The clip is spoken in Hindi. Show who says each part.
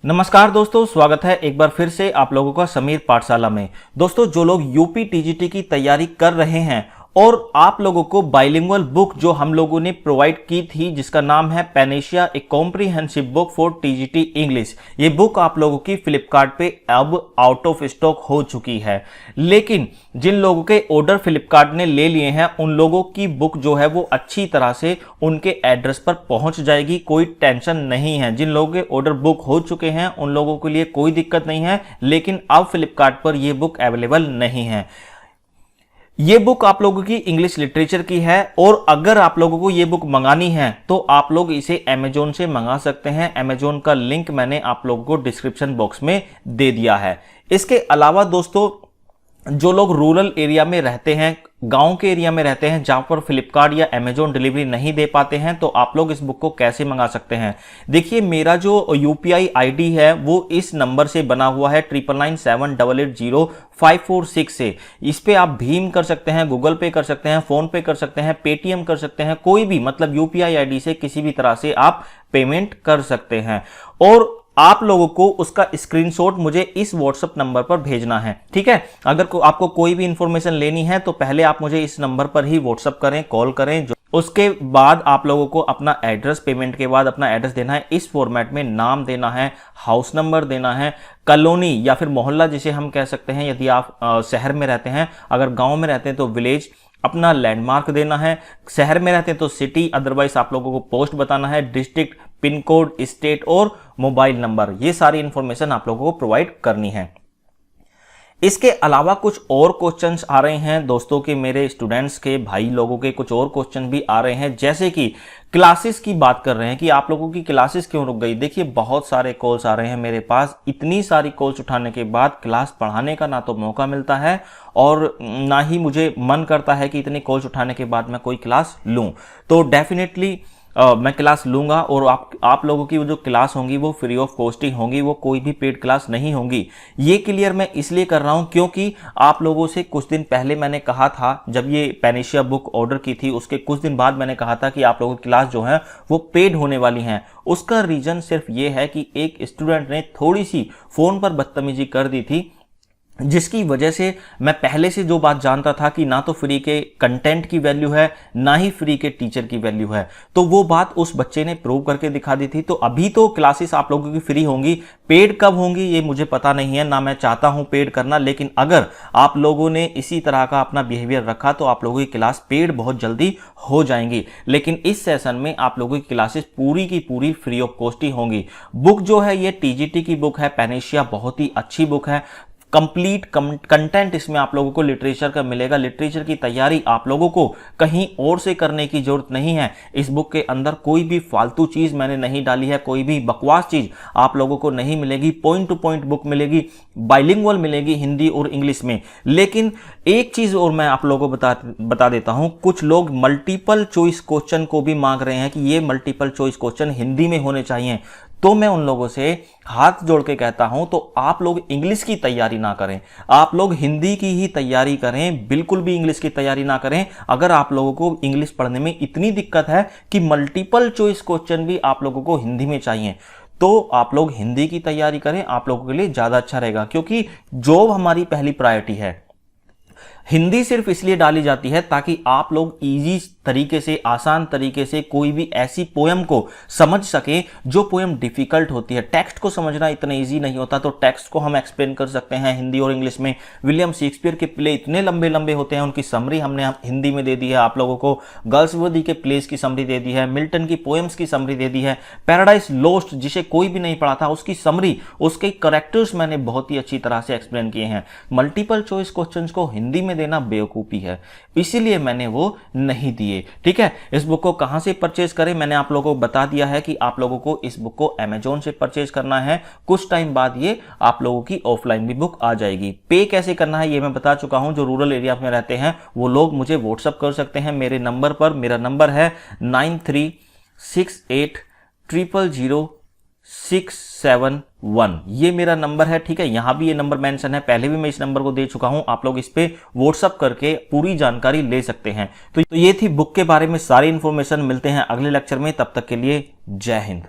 Speaker 1: नमस्कार दोस्तों, स्वागत है एक बार फिर से आप लोगों का समीर पाठशाला में। दोस्तों, जो लोग यूपी टीजीटी की तैयारी कर रहे हैं और आप लोगों को बाइलिंगुअल बुक जो हम लोगों ने प्रोवाइड की थी जिसका नाम है Panacea A comprehensive book for TGT English, ये बुक आप लोगों की फ्लिपकार्ट पे अब आउट ऑफ स्टॉक हो चुकी है। लेकिन जिन लोगों के ऑर्डर फ्लिपकार्ट ने ले लिए हैं उन लोगों की बुक जो है वो अच्छी तरह से उनके एड्रेस पर पहुंच जाएगी, कोई टेंशन नहीं है। जिन लोगों के ऑर्डर बुक हो चुके हैं उन लोगों के लिए कोई दिक्कत नहीं है, लेकिन अब फ्लिपकार्ट पर यह बुक अवेलेबल नहीं है। ये बुक आप लोगों की इंग्लिश लिटरेचर की है और अगर आप लोगों को ये बुक मंगानी है तो आप लोग इसे अमेजोन से मंगा सकते हैं। अमेजोन का लिंक मैंने आप लोगों को डिस्क्रिप्शन बॉक्स में दे दिया है। इसके अलावा दोस्तों, जो लोग रूरल एरिया में रहते हैं, गांव के एरिया में रहते हैं जहां पर फ्लिपकार्ट या अमेजोन डिलीवरी नहीं दे पाते हैं, तो आप लोग इस बुक को कैसे मंगा सकते हैं। देखिए, मेरा जो यूपीआई आईडी है वो इस नंबर से बना हुआ है 9997880546 से। इस पे आप भीम कर सकते हैं, गूगल पे कर सकते हैं, फोन पे कर सकते हैं, पेटीएम कर सकते हैं, कोई भी मतलब यूपीआई आईडी से किसी भी तरह से आप पेमेंट कर सकते हैं। और आप लोगों को उसका स्क्रीनशॉट मुझे इस व्हाट्सएप नंबर पर भेजना है, ठीक है। अगर आपको कोई भी इंफॉर्मेशन लेनी है तो पहले आप मुझे इस नंबर पर ही व्हाट्सएप करें, कॉल करें। उसके बाद आप लोगों को अपना एड्रेस, पेमेंट के बाद अपना एड्रेस देना है। इस फॉर्मेट में नाम देना है, हाउस नंबर देना है, कॉलोनी या फिर मोहल्ला जिसे हम कह सकते हैं यदि आप शहर में रहते हैं, अगर गांव में रहते हैं तो विलेज, अपना लैंडमार्क देना है, शहर में रहते हैं तो सिटी, अदरवाइज आप लोगों को पोस्ट बताना है, डिस्ट्रिक्ट, पिन कोड, स्टेट और मोबाइल नंबर, ये सारी इंफॉर्मेशन आप लोगों को प्रोवाइड करनी है। इसके अलावा कुछ और क्वेश्चंस आ रहे हैं दोस्तों के, मेरे स्टूडेंट्स के, भाई लोगों के कुछ और क्वेश्चन भी आ रहे हैं, जैसे कि क्लासेस की बात कर रहे हैं कि आप लोगों की क्लासेस क्यों रुक गई। देखिए, बहुत सारे कॉल्स आ रहे हैं मेरे पास। इतनी सारी कॉल्स उठाने के बाद क्लास पढ़ाने का ना तो मौका मिलता है और ना ही मुझे मन करता है कि इतनी कॉल्स उठाने के बाद मैं कोई क्लास लूं। तो डेफिनेटली मैं क्लास लूंगा और आप लोगों की वो जो क्लास होंगी वो फ्री ऑफ कॉस्ट ही होंगी, वो कोई भी पेड क्लास नहीं होंगी। ये क्लियर मैं इसलिए कर रहा हूं क्योंकि आप लोगों से कुछ दिन पहले मैंने कहा था, जब ये पैनेशिया बुक ऑर्डर की थी उसके कुछ दिन बाद मैंने कहा था कि आप लोगों की क्लास जो है वो पेड होने वाली हैं। उसका रीजन सिर्फ ये है कि एक स्टूडेंट ने थोड़ी सी फोन पर बदतमीजी कर दी थी, जिसकी वजह से मैं पहले से जो बात जानता था कि ना तो फ्री के कंटेंट की वैल्यू है ना ही फ्री के टीचर की वैल्यू है, तो वो बात उस बच्चे ने प्रूव करके दिखा दी थी। तो अभी तो क्लासेस आप लोगों की फ्री होंगी, पेड कब होंगी ये मुझे पता नहीं है, ना मैं चाहता हूं पेड करना, लेकिन अगर आप लोगों ने इसी तरह का अपना बिहेवियर रखा तो आप लोगों की क्लास पेड बहुत जल्दी हो जाएंगी। लेकिन इस सेशन में आप लोगों की क्लासेस पूरी की पूरी फ्री ऑफ कॉस्ट ही होंगी। बुक जो है ये टीजीटी की बुक है, पैनेशिया, बहुत ही अच्छी बुक है। कंप्लीट कंटेंट इसमें आप लोगों को लिटरेचर का मिलेगा। लिटरेचर की तैयारी आप लोगों को कहीं और से करने की जरूरत नहीं है। इस बुक के अंदर कोई भी फालतू चीज मैंने नहीं डाली है, कोई भी बकवास चीज आप लोगों को नहीं मिलेगी। पॉइंट टू पॉइंट बुक मिलेगी, बाइलिंगुअल मिलेगी, हिंदी और इंग्लिश में। लेकिन एक चीज और मैं आप लोगों को बता देता हूं, कुछ लोग मल्टीपल चॉइस क्वेश्चन को भी मांग रहे हैं कि ये मल्टीपल चॉइस क्वेश्चन हिंदी में होने चाहिए। तो मैं उन लोगों से हाथ जोड़ के कहता हूं, तो आप लोग इंग्लिश की तैयारी ना करें, आप लोग हिंदी की ही तैयारी करें, बिल्कुल भी इंग्लिश की तैयारी ना करें। अगर आप लोगों को इंग्लिश पढ़ने में इतनी दिक्कत है कि मल्टीपल चॉइस क्वेश्चन भी आप लोगों को हिंदी में चाहिए, तो आप लोग हिंदी की तैयारी करें, आप लोगों के लिए ज्यादा अच्छा रहेगा। क्योंकि जॉब हमारी पहली प्रायोरिटी है। हिंदी सिर्फ इसलिए डाली जाती है ताकि आप लोग इजी तरीके से, आसान तरीके से कोई भी ऐसी पोयम को समझ सके जो पोयम डिफिकल्ट होती है। टेक्स्ट को समझना इतना इजी नहीं होता, तो टेक्स्ट को हम एक्सप्लेन कर सकते हैं हिंदी और इंग्लिश में। विलियम शेक्सपियर के प्ले इतने लंबे लंबे होते हैं, उनकी समरी हमने हिंदी में दे दी है आप लोगों को। गर्ल्सवर्दी के प्लेस की समरी दे दी है, मिल्टन की पोएम्स की समरी दे दी है, पैराडाइज लॉस्ट जिसे कोई भी नहीं पढ़ा था उसकी समरी, उसके करेक्टर्स मैंने बहुत ही अच्छी तरह से एक्सप्लेन किए हैं। मल्टीपल चॉइस क्वेश्चंस को हिंदी में देना बेवकूफी है, इसीलिए मैंने वो नहीं दिए। ठीक है, इस बुक को कहां से परचेज करें मैंने आप लोगों को बता दिया है कि आप लोगों को इस बुक को अमेजोन से परचेज करना है। कुछ टाइम बाद ये आप लोगों की ऑफलाइन भी बुक आ जाएगी। पे कैसे करना है ये मैं बता चुका हूं। जो रूरल एरिया में रहते हैं वो लोग मुझे व्हाट्सएप कर सकते हैं मेरे नंबर पर। मेरा नंबर है 9368000671। ये मेरा नंबर है, ठीक है। यहां भी ये नंबर मेंशन है, पहले भी मैं इस नंबर को दे चुका हूं। आप लोग इस पे व्हाट्सएप करके पूरी जानकारी ले सकते हैं। तो ये थी बुक के बारे में सारी इंफॉर्मेशन। मिलते हैं अगले लेक्चर में, तब तक के लिए जय हिंद।